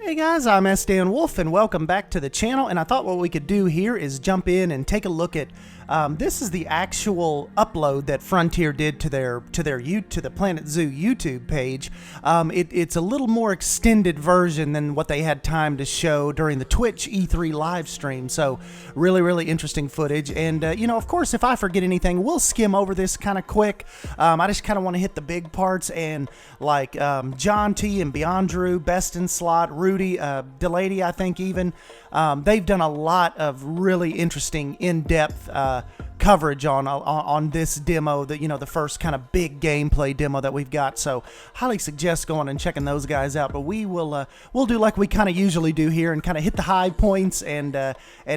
Hey guys, I'm S.Dan Wolf and welcome back to the channel, and I thought what we could do here is jump in and take a look at this is the actual upload that Frontier did to the Planet Zoo YouTube page. It's a little more extended version than what they had time to show during the Twitch E3 live stream, so really interesting footage. And you know, of course, if I forget anything, we'll skim over this kind of quick. I just kind of want to hit the big parts, and like John T and Beyond Drew, Best in Slot, Rudy, Delady, I think even, they've done a lot of really interesting in-depth coverage on this demo, that, you know, the first kind of big gameplay demo that we've got. So highly suggest going and checking those guys out. But we will we'll do like we kind of usually do here and kind of hit the high points and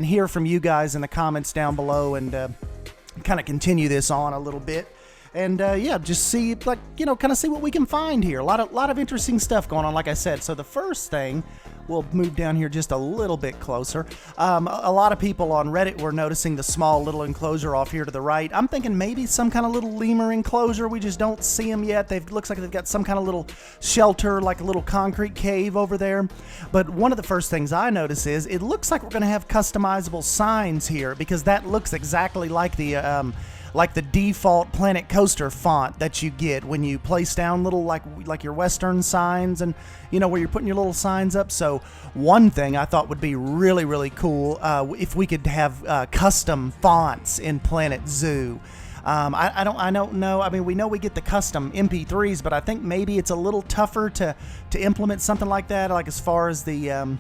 hear from you guys in the comments down below, and kind of continue this on a little bit. And yeah, just see, like, you know, kind of see what we can find here. A lot of interesting stuff going on, like I said. So the first thing, we'll move down here just a little bit closer. A lot of people on Reddit were noticing the small little enclosure off here to the right. I'm thinking maybe some kind of little lemur enclosure. We just don't see them yet. Looks like they've got some kind of little shelter, like a little concrete cave over there. But one of the first things I notice is it looks like we're going to have customizable signs here, because that looks exactly like the default Planet Coaster font that you get when you place down little like your Western signs, and you know, where you're putting your little signs up. So one thing I thought would be really cool if we could have custom fonts in Planet Zoo. I don't know. I mean, we know we get the custom MP3s, but I think maybe it's a little tougher to implement something like that, like as far as the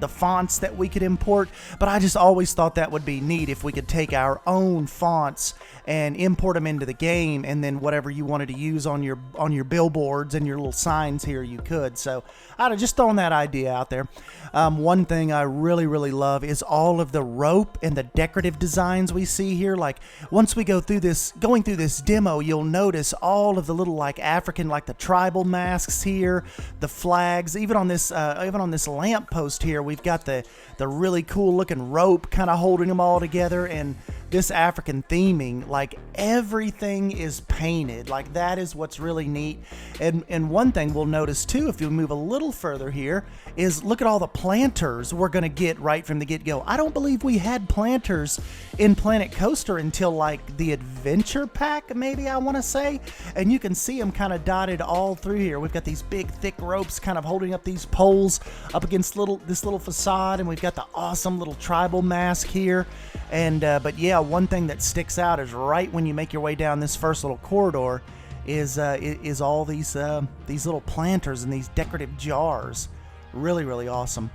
fonts that we could import. But I just always thought that would be neat if we could take our own fonts and import them into the game, and then whatever you wanted to use on your billboards and your little signs here, you could. So I'd just throwing that idea out there. One thing I really love is all of the rope and the decorative designs we see here. Like, once we going through this demo, you'll notice all of the little, like, African, like the tribal masks here, the flags, even on this lamp post here, we've got the really cool looking rope kind of holding them all together, and this African theming, like everything is painted. Like, that is what's really neat. And one thing we'll notice too, if you move a little further here, is look at all the planters we're gonna get right from the get-go. I don't believe we had planters in Planet Coaster until like the Adventure Pack, maybe, I want to say. And you can see them kind of dotted all through here. We've got these big thick ropes kind of holding up these poles up against this little facade, and we've got the awesome little tribal mask here. And but yeah, one thing that sticks out is right when you make your way down this first little corridor is all these little planters and these decorative jars. Really awesome.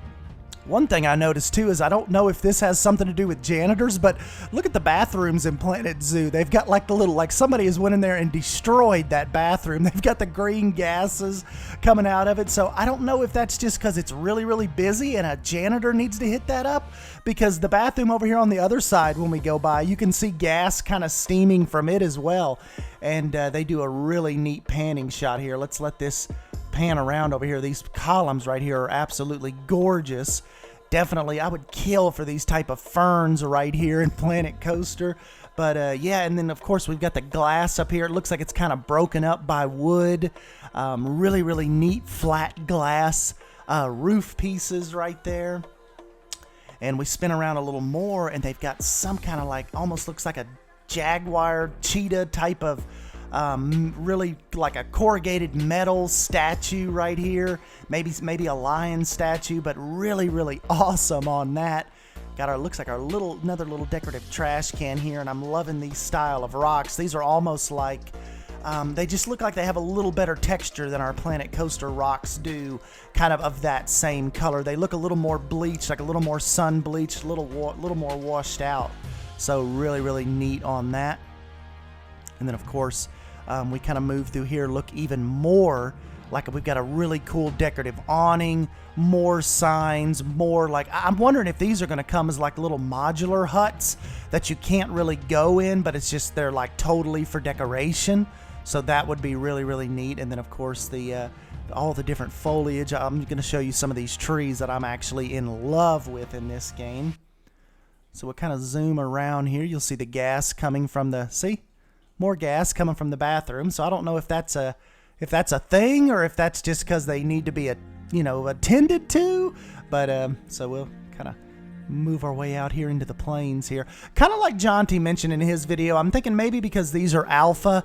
One thing I noticed too is, I don't know if this has something to do with janitors, but look at the bathrooms in Planet Zoo. They've got like the little, like somebody has went in there and destroyed that bathroom. They've got the green gases coming out of it. So I don't know if that's just because it's really busy and a janitor needs to hit that up, because the bathroom over here on the other side, when we go by, you can see gas kind of steaming from it as well. And they do a really neat panning shot here. Let's let this pan around over here. These columns right here are absolutely gorgeous. Definitely, I would kill for these type of ferns right here in Planet Coaster. But yeah, and then of course we've got the glass up here. It looks like it's kind of broken up by wood. Really neat flat glass roof pieces right there. And we spin around a little more, and they've got some kind of, like, almost looks like a jaguar cheetah type of really like a corrugated metal statue right here. Maybe a lion statue, but really awesome on that. Got our, looks like our another little decorative trash can here, and I'm loving these style of rocks. These are almost like they just look like they have a little better texture than our Planet Coaster rocks do, kind of that same color. They look a little more bleached, like a little more sun bleached, a little more washed out. So really neat on that. And then of course we kind of move through here, look even more like we've got a really cool decorative awning, more signs, more, like, I'm wondering if these are going to come as like little modular huts that you can't really go in, but it's just they're like totally for decoration. So that would be really neat. And then of course all the different foliage. I'm going to show you some of these trees that I'm actually in love with in this game. So we'll kind of zoom around here. You'll see the gas coming from the, see? More gas coming from the bathroom. So I don't know if that's a thing, or if that's just because they need to be attended to. But so we'll kind of move our way out here into the plains here. Kind of like Jonty mentioned in his video, I'm thinking maybe because these are alpha,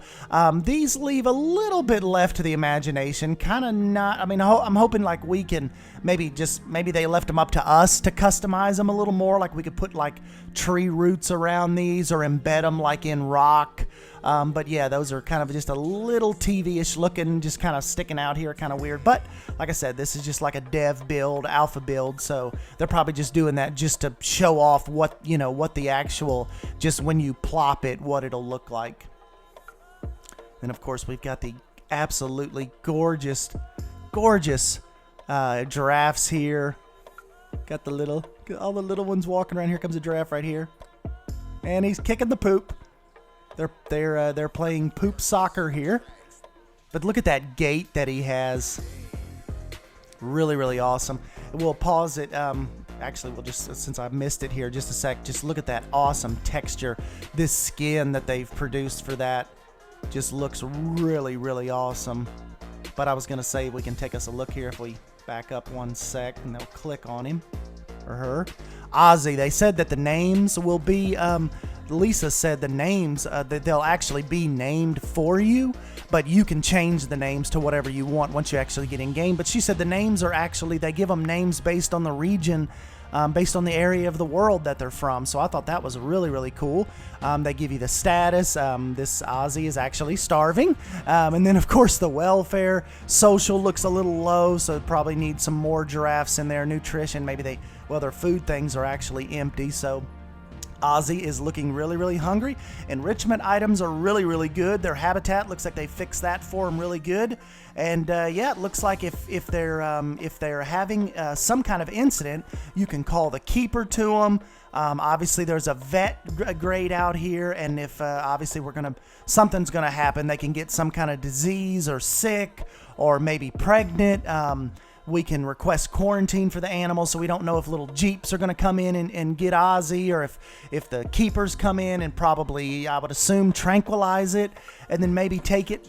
these leave a little bit left to the imagination. Kind of not, I mean, I'm hoping like we can maybe they left them up to us to customize them a little more. Like we could put like tree roots around these or embed them like in rock. But yeah, those are kind of just a little TV-ish looking, just kind of sticking out here, kind of weird. But like I said, this is just like a dev build, alpha build, so they're probably just doing that just to show off what the actual, just when you plop it, what it'll look like. Then of course we've got the absolutely gorgeous giraffes here. Got all the little ones walking around. Here comes a giraffe right here, and he's kicking the poop. They're playing poop soccer here. But look at that gait that he has. Really, really awesome. We'll pause it. Actually, we'll just, since I missed it here, just a sec. Just look at that awesome texture. This skin that they've produced for that just looks really, really awesome. But I was going to say we can take us a look here if we back up one sec, and they'll click on him or her. Ozzy, they said that the names will be... Lisa said the names, that they'll actually be named for you, but you can change the names to whatever you want once you actually get in game. But she said the names are actually, they give them names based on the region, based on the area of the world that they're from. So I thought that was really, really cool. They give you the status. This Ozzy is actually starving. And then, of course, the welfare. Social looks a little low, so probably need some more giraffes in their nutrition. Maybe their food things are actually empty, so... Ozzy is looking really, really hungry. Enrichment items are really, really good. Their habitat looks like they fixed that for him really good. And yeah, it looks like if they're having some kind of incident, you can call the keeper to them. Obviously, there's a vet grade out here, and if obviously something's gonna happen, they can get some kind of disease or sick or maybe pregnant. We can request quarantine for the animals, so we don't know if little jeeps are going to come in and get Ozzy, or if the keepers come in and probably, I would assume, tranquilize it, and then maybe take it,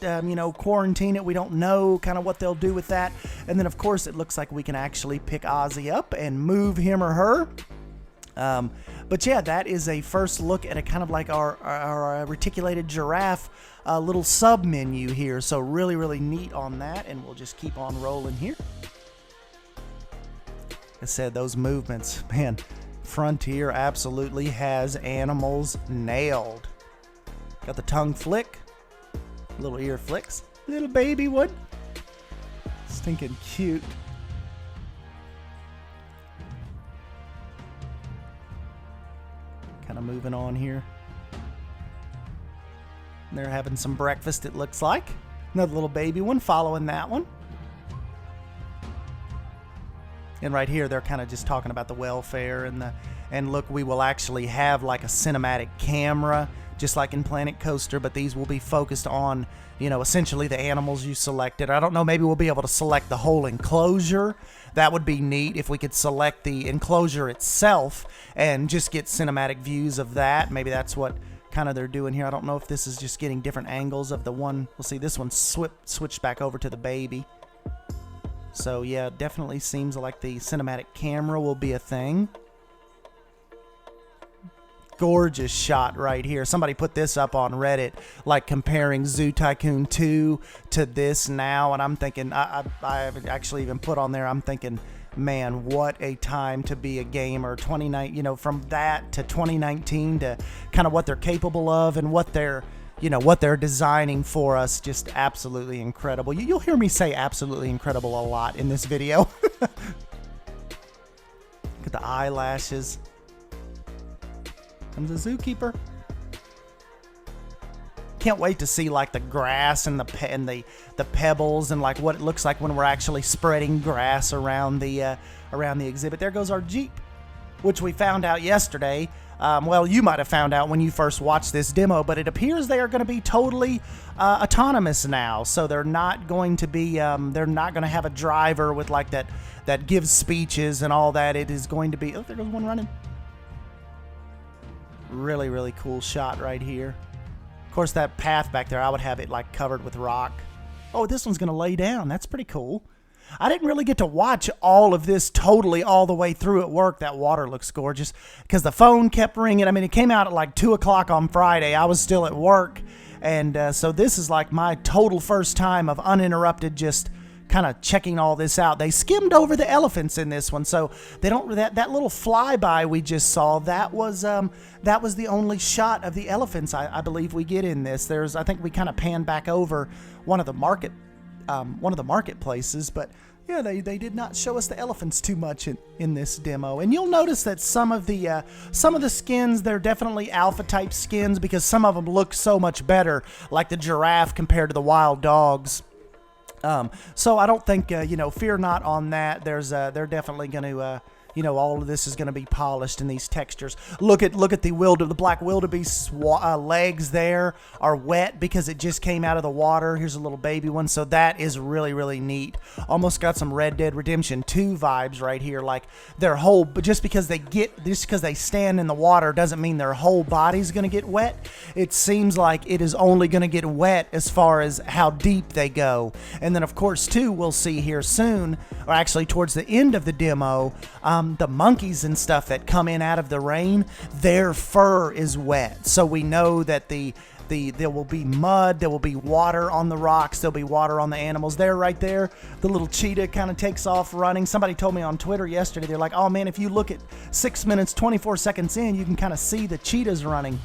quarantine it. We don't know kind of what they'll do with that. And then, of course, it looks like we can actually pick Ozzy up and move him or her. But yeah, that is a first look at a kind of like our reticulated giraffe little sub menu here. So really, really neat on that, and we'll just keep on rolling here. I said those movements, man, Frontier absolutely has animals nailed. Got the tongue flick, little ear flicks, little baby one, stinking cute. Kind of moving on here. They're having some breakfast, it looks like. Another little baby one following that one. And right here, they're kind of just talking about the welfare and look, we will actually have like a cinematic camera, just like in Planet Coaster, but these will be focused on, essentially the animals you selected. I don't know, maybe we'll be able to select the whole enclosure. That would be neat if we could select the enclosure itself and just get cinematic views of that. Maybe that's what kind of they're doing here. I don't know if this is just getting different angles of the one. We'll see, this one switched back over to the baby. So yeah, definitely seems like the cinematic camera will be a thing. Gorgeous shot right here. Somebody put this up on Reddit, like comparing Zoo Tycoon 2 to this now, and I'm thinking, I have actually even put on there, I'm thinking, man, what a time to be a gamer. 29, from that to 2019 to kind of what they're capable of and what they're designing for us, just absolutely incredible. You'll hear me say absolutely incredible a lot in this video. Look at the eyelashes. Comes the zookeeper. Can't wait to see like the grass and the pebbles and like what it looks like when we're actually spreading grass around the exhibit. There goes our Jeep, which we found out yesterday. Well, you might have found out when you first watched this demo, but it appears they are going to be totally autonomous now. So they're not going to be, they're not going to have a driver with like that gives speeches and all that. It is going to be, oh, there goes one running. Really, really cool shot right here. Of course, that path back there, I would have it like covered with rock. Oh, this one's going to lay down. That's pretty cool. I didn't really get to watch all of this totally all the way through at work. That water looks gorgeous because the phone kept ringing. I mean, it came out at like 2 o'clock on Friday. I was still at work. And so this is like my total first time of uninterrupted just kind of checking all this out. They skimmed over the elephants in this one, so they don't that little flyby we just saw, that was the only shot of the elephants I believe we get in this. I think we kind of pan back over one of the marketplaces, but yeah, they did not show us the elephants too much in this demo. And you'll notice that some of the skins, they're definitely alpha type skins because some of them look so much better, like the giraffe compared to the wild dogs. So I don't think, fear not on that. They're definitely going to, all of this is going to be polished in these textures. Look at the black wildebeest's legs there are wet because it just came out of the water. Here's a little baby one. So that is really, really neat. Almost got some Red Dead Redemption 2 vibes right here. Like their whole, but just because they stand in the water doesn't mean their whole body's going to get wet. It seems like it is only going to get wet as far as how deep they go. And then of course too, we'll see here soon, or actually towards the end of the demo, the monkeys and stuff that come in out of the rain, their fur is wet. So we know that there will be mud, there will be water on the rocks, there'll be water on the animals. There, right there, the little cheetah kind of takes off running. Somebody told me on Twitter yesterday, they're like, oh man, if you look at 6 minutes, 24 seconds in, you can kind of see the cheetahs running.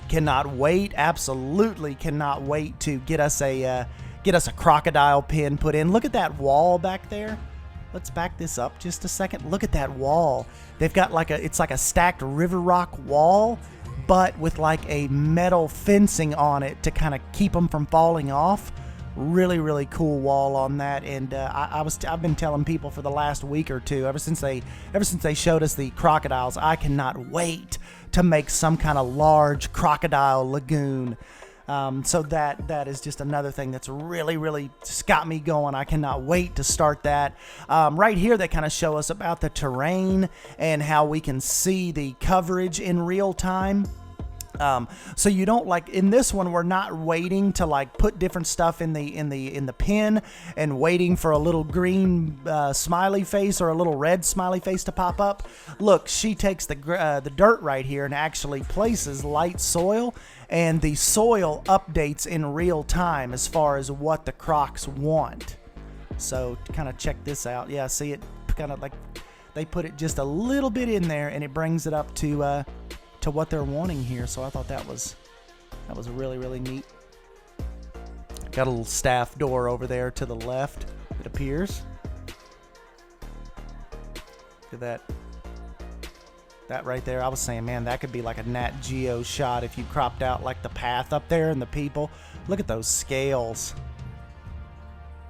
Cannot wait, absolutely cannot wait to get us a crocodile pin put in. Look at that wall back there. Let's back this up just a second. Look at that wall. They've got it's like a stacked river rock wall, but with like a metal fencing on it to kind of keep them from falling off. Really, really cool wall on that. And I've been telling people for the last week or two, ever since they showed us the crocodiles, I cannot wait to make some kind of large crocodile lagoon. So that is just another thing that's really, really just got me going. I cannot wait to start that. Right here, they kind of show us about the terrain and how we can see the coverage in real time. So you don't, like in this one, we're not waiting to like put different stuff in the pin and waiting for a little green smiley face or a little red smiley face to pop up. Look, she takes the dirt right here and actually places light soil, and the soil updates in real time as far as what the crocs want. So kind of check this out. Yeah, see, it kind of like they put it just a little bit in there and it brings it up to what they're wanting here. So I thought that was really, really neat. Got a little staff door over there to the left, it appears. Look at that. That right there, I was saying, man, that could be like a Nat Geo shot if you cropped out like the path up there and the people. Look at those scales.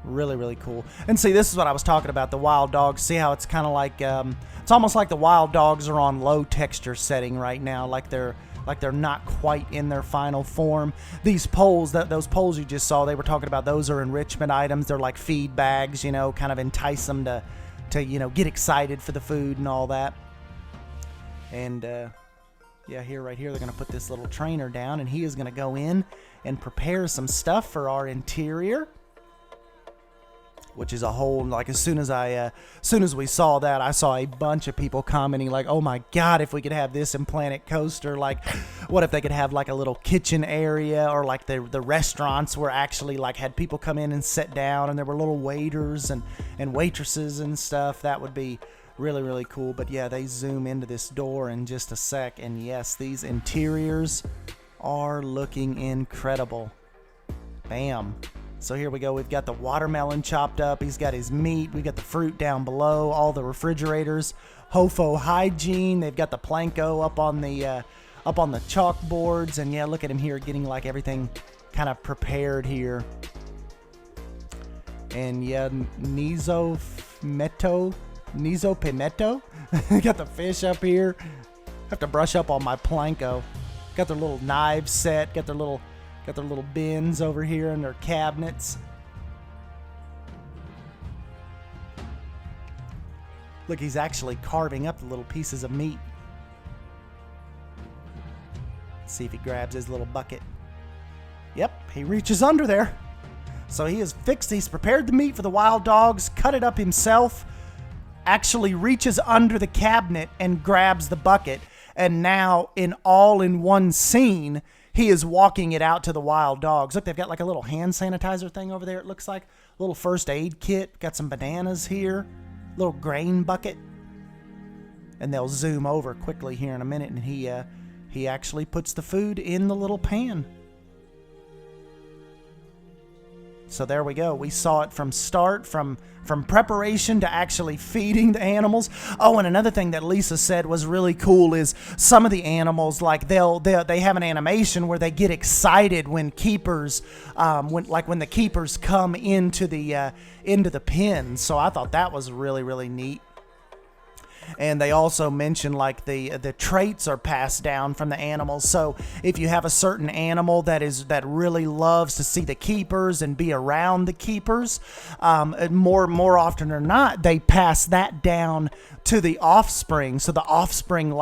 Really, really cool. And see, this is what I was talking about, the wild dogs. See how it's kind of like, it's almost like the wild dogs are on low texture setting right now, like they're not quite in their final form. These poles, those poles you just saw, they were talking about, those are enrichment items. They're like feed bags, kind of entice them to get excited for the food and all that. And yeah, right here, they're going to put this little trainer down, and he is going to go in and prepare some stuff for our interior, which is a whole, like, as soon as we saw that, I saw a bunch of people commenting like, oh my God, if we could have this in Planet Coaster, like, what if they could have like a little kitchen area, or like the restaurants were actually like had people come in and sit down and there were little waiters and waitresses and stuff. That would be really, really cool. But yeah, they zoom into this door in just a sec, and yes, these interiors are looking incredible. Bam. So here we go. We've got the watermelon chopped up. He's got his meat. We got the fruit down below. All the refrigerators. Hofo hygiene. They've got the planko up on the chalkboards. And yeah, look at him here getting like everything kind of prepared here. And yeah, Nizo Pineto. Got the fish up here. Have to brush up on my planko. Got their little knives set. Got their little bins over here in their cabinets. Look, he's actually carving up the little pieces of meat. Let's see if he grabs his little bucket. Yep, he reaches under there. So he has fixed, he's prepared the meat for the wild dogs, cut it up himself, actually reaches under the cabinet and grabs the bucket. And now, in one scene, he is walking it out to the wild dogs. Look, they've got like a little hand sanitizer thing over there, it looks like. A little first aid kit. Got some bananas here. Little grain bucket. And they'll zoom over quickly here in a minute, and he actually puts the food in the little pan. So there we go. We saw it from start, from preparation to actually feeding the animals. Oh, and another thing that Lisa said was really cool is some of the animals, like they have an animation where they get excited when keepers, when the keepers come into the pen. So I thought that was really, really neat. And they also mention like the traits are passed down from the animals. So if you have a certain animal that really loves to see the keepers and be around the keepers, more often than not, they pass that down to the offspring. So the offspring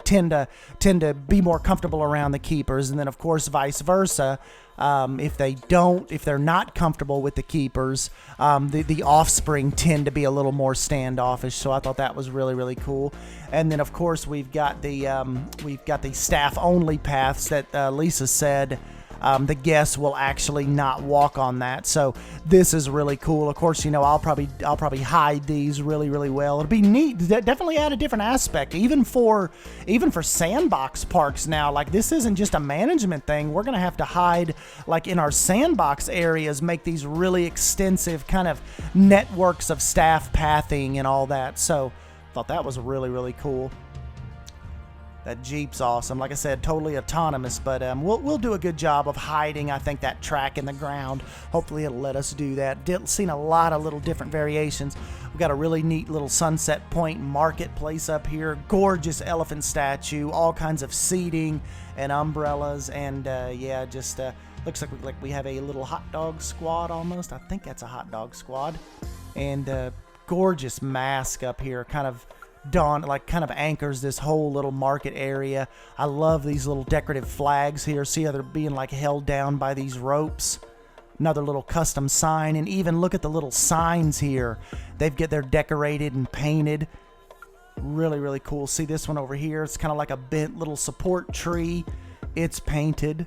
tend to be more comfortable around the keepers, and then of course vice versa. If they're not comfortable with the keepers, the offspring tend to be a little more standoffish. So I thought that was really, really cool. And then of course we've got the staff only paths that Lisa said the guests will actually not walk on that. So this is really cool. Of course, I'll probably hide these really, really well. It'll be neat. Definitely add a different aspect, even for sandbox parks now. Like, this isn't just a management thing. We're gonna have to hide, like in our sandbox areas, make these really extensive kind of networks of staff pathing and all that. So I thought that was really, really cool. That Jeep's awesome. Like I said, totally autonomous, but we'll do a good job of hiding, I think, that track in the ground. Hopefully it'll let us do that. Seen a lot of little different variations. We've got a really neat little Sunset Point marketplace up here. Gorgeous elephant statue, all kinds of seating and umbrellas, and looks like we have a little hot dog squad almost. I think that's a hot dog squad. And gorgeous mask up here, kind of anchors this whole little market area. I love these little decorative flags here. See how they're being like held down by these ropes. Another little custom sign, and even look at the little signs here. They're decorated and painted. Really, really cool. See this one over here? It's kind of like a bent little support tree. It's painted.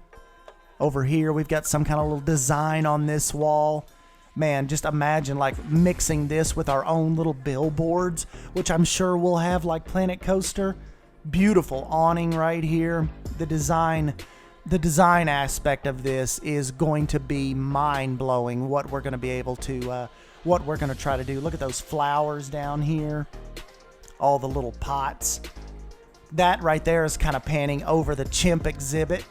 Over here we've got some kind of little design on this wall. Man, just imagine like mixing this with our own little billboards, which I'm sure we'll have like Planet Coaster. Beautiful awning right here. The design aspect of this is going to be mind-blowing, what we're going to be able to, what we're going to try to do. Look at those flowers down here. All the little pots. That right there is kind of panning over the chimp exhibit.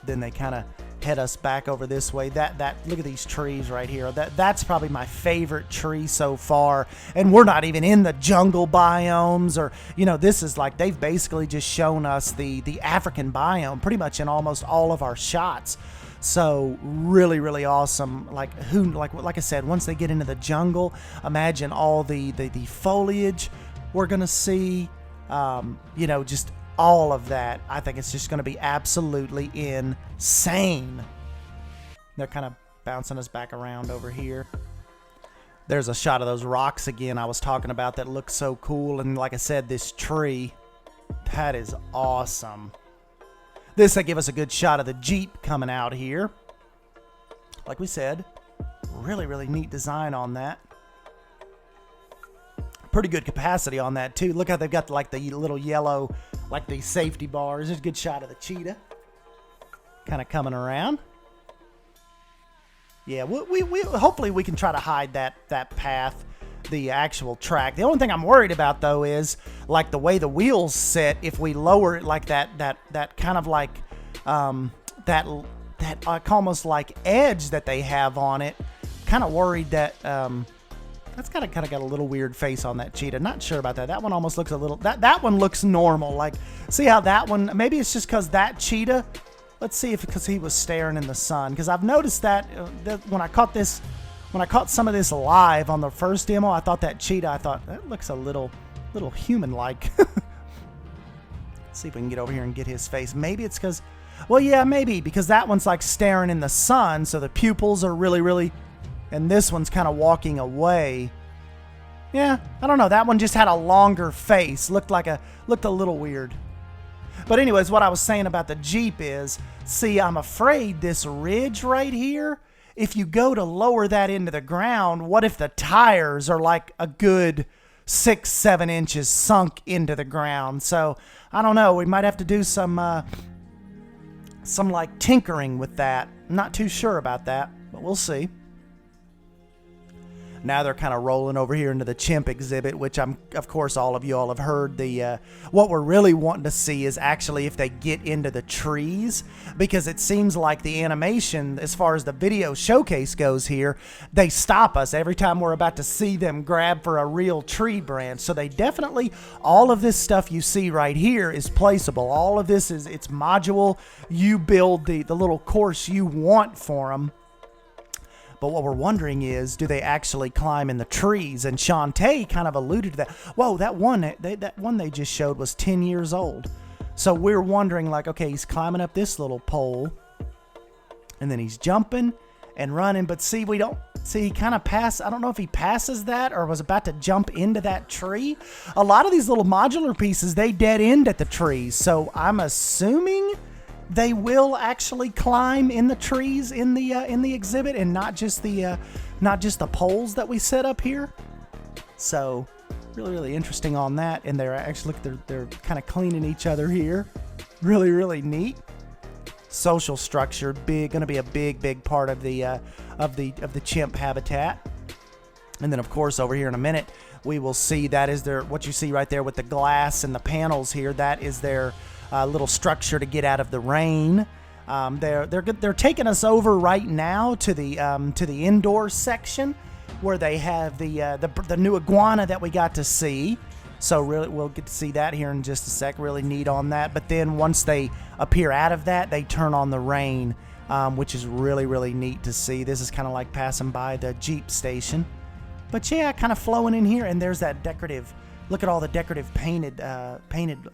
Then they kind of head us back over this way. That look at these trees right here. That's probably my favorite tree so far. And we're not even in the jungle biomes, or this is like they've basically just shown us the African biome pretty much in almost all of our shots. So really, really awesome. Like I said, once they get into the jungle, imagine all the foliage we're gonna see. Just all of that. I think it's just going to be absolutely insane. They're kind of bouncing us back around over here. There's a shot of those rocks again I was talking about that looks so cool. And like I said, this tree, that is awesome. This will give us a good shot of the Jeep coming out here. Like we said, really, really neat design on that. Pretty good capacity on that too. Look how they've got like the little yellow, like the safety bars. There's a good shot of the cheetah kind of coming around. Yeah, we hopefully we can try to hide that path, the actual track. The only thing I'm worried about though is like the way the wheels sit. If we lower it like that kind of like that almost like edge that they have on it. Kind of worried that that's kind of got a little weird face on that cheetah. Not sure about that. That one almost looks a little... That one looks normal. Like, see how that one... Maybe it's just because that cheetah... Let's see if because he was staring in the sun. Because I've noticed that when I caught some of this live on the first demo, I thought that cheetah... I thought, that looks a little human-like. Let's see if we can get over here and get his face. Maybe it's because... Well, yeah, maybe, because that one's like staring in the sun, so the pupils are really, and this one's kind of walking away. Yeah, I don't know. That one just had a longer face. Looked a little weird. But anyways, what I was saying about the Jeep is, see, I'm afraid this ridge right here, if you go to lower that into the ground, what if the tires are like a good 6-7 inches sunk into the ground? So I don't know. We might have to do some like tinkering with that. I'm not too sure about that, but we'll see. Now they're kind of rolling over here into the chimp exhibit, which of course, all of you all have heard. What we're really wanting to see is actually if they get into the trees, because it seems like the animation, as far as the video showcase goes here, they stop us every time we're about to see them grab for a real tree branch. So they definitely, all of this stuff you see right here is placeable. All of this it's module. You build the little course you want for them. But what we're wondering is, do they actually climb in the trees? And Shantae kind of alluded to that. Whoa, that one they just showed was 10 years old. So we're wondering, like, okay, he's climbing up this little pole, and then he's jumping and running. But see, he kind of passed. I don't know if he passes that or was about to jump into that tree. A lot of these little modular pieces, they dead end at the trees. So I'm assuming they will actually climb in the trees in the exhibit, and not just the poles that we set up here. So really interesting on that. And they're actually they're kind of cleaning each other here. Really neat. Social structure, going to be a big part of the chimp habitat. And then of course over here in a minute we will see that is what you see right there with the glass and the panels here. That is their little structure to get out of the rain. They're taking us over right now to the indoor section where they have the new iguana that we got to see. So really, we'll get to see that here in just a sec. Really neat on that. But then once they appear out of that, they turn on the rain, which is really neat to see. This is kind of like passing by the Jeep station. But yeah, kind of flowing in here, and there's that decorative. Look at all the decorative painted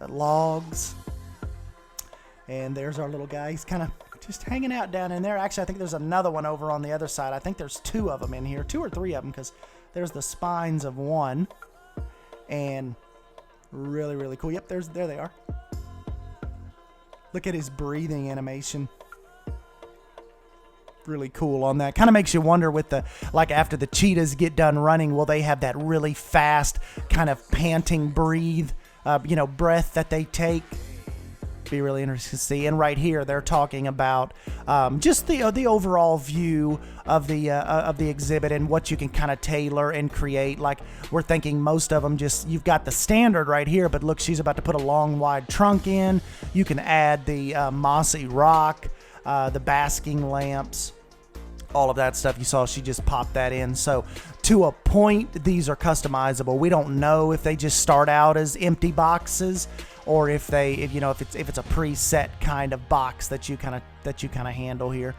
logs. And there's our little guy. He's kind of just hanging out down in there. Actually, I think there's another one over on the other side. I think there's 2 of them in here, 2 or 3 of them, because there's the spines of one. And really cool. Yep, there they are. Look at his breathing animation. Really cool on that. Kind of makes you wonder with after the cheetahs get done running, will they have that really fast kind of panting breath that they take? Be really interesting to see. And right here they're talking about just the overall view of the exhibit and what you can kind of tailor and create. Like, we're thinking most of them you've got the standard right here, but look, she's about to put a long wide trunk in. You can add the mossy rock, the basking lamps, all of that stuff. You saw she just popped that in. So to a point, these are customizable. We don't know if they just start out as empty boxes, or if it's a preset kind of box that you kind of handle here.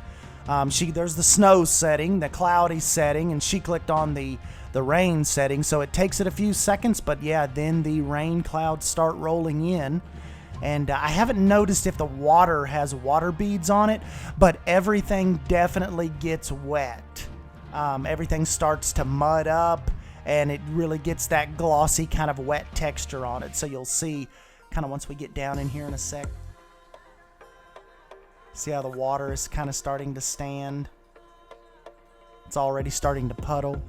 There's the snow setting, the cloudy setting, and she clicked on the rain setting, so it takes it a few seconds, but yeah, then the rain clouds start rolling in. And I haven't noticed if the water has water beads on it, but everything definitely gets wet. Everything starts to mud up, and it really gets that glossy kind of wet texture on it. So you'll see kind of once we get down in here in a sec. See how the water is kind of starting to stand? It's already starting to puddle.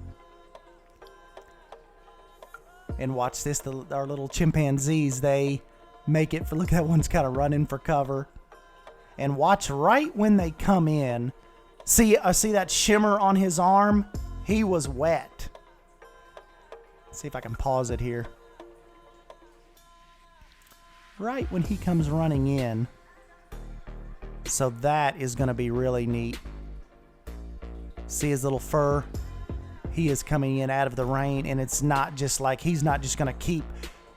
And watch this, our little chimpanzees, they make it for, look, that one's kind of running for cover. And watch right when they come in. See that shimmer on his arm? He was wet. Let's see if I can pause it here. Right when he comes running in. So that is going to be really neat. See his little fur? He is coming in out of the rain, and it's not just like, he's not just going to keep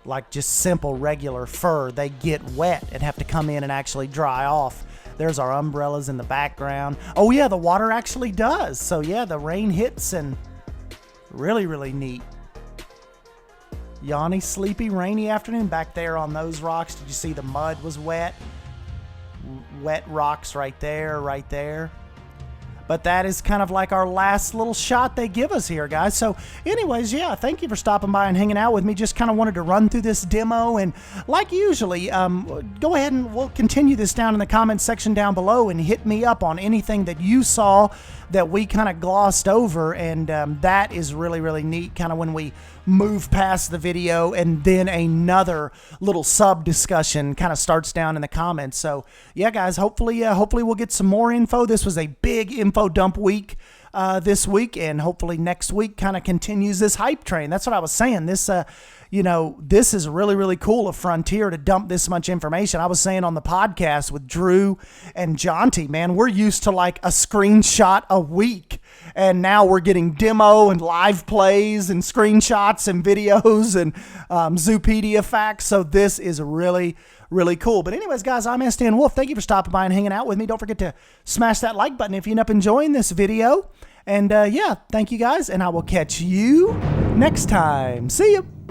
like just simple regular fur. They get wet and have to come in and actually dry off. There's our umbrellas in the background. Oh yeah, the water actually does. So yeah, the rain hits, and really neat. Yanni, sleepy, rainy afternoon back there on those rocks. Did you see the mud was wet? wet rocks right there, right there. But that is kind of like our last little shot they give us here, guys. So anyways, yeah, thank you for stopping by and hanging out with me. Just kind of wanted to run through this demo. And like usually, go ahead and we'll continue this down in the comments section down below and hit me up on anything that you saw that we kind of glossed over. And that is really, really neat, kind of when we move past the video and then another little sub discussion kind of starts down in the comments. So yeah, guys, hopefully we'll get some more info. This was a big info dump week this week, and hopefully next week kind of continues this hype train. That's what I was saying. This this is really, really cool of Frontier to dump this much information. I was saying on the podcast with Drew and Jonty, man, we're used to like a screenshot a week. And now we're getting demo and live plays and screenshots and videos and Zoopedia facts. So this is really, really cool. But anyways, guys, I'm SDN Wolf. Thank you for stopping by and hanging out with me. Don't forget to smash that like button if you end up enjoying this video. And yeah, thank you guys. And I will catch you next time. See you.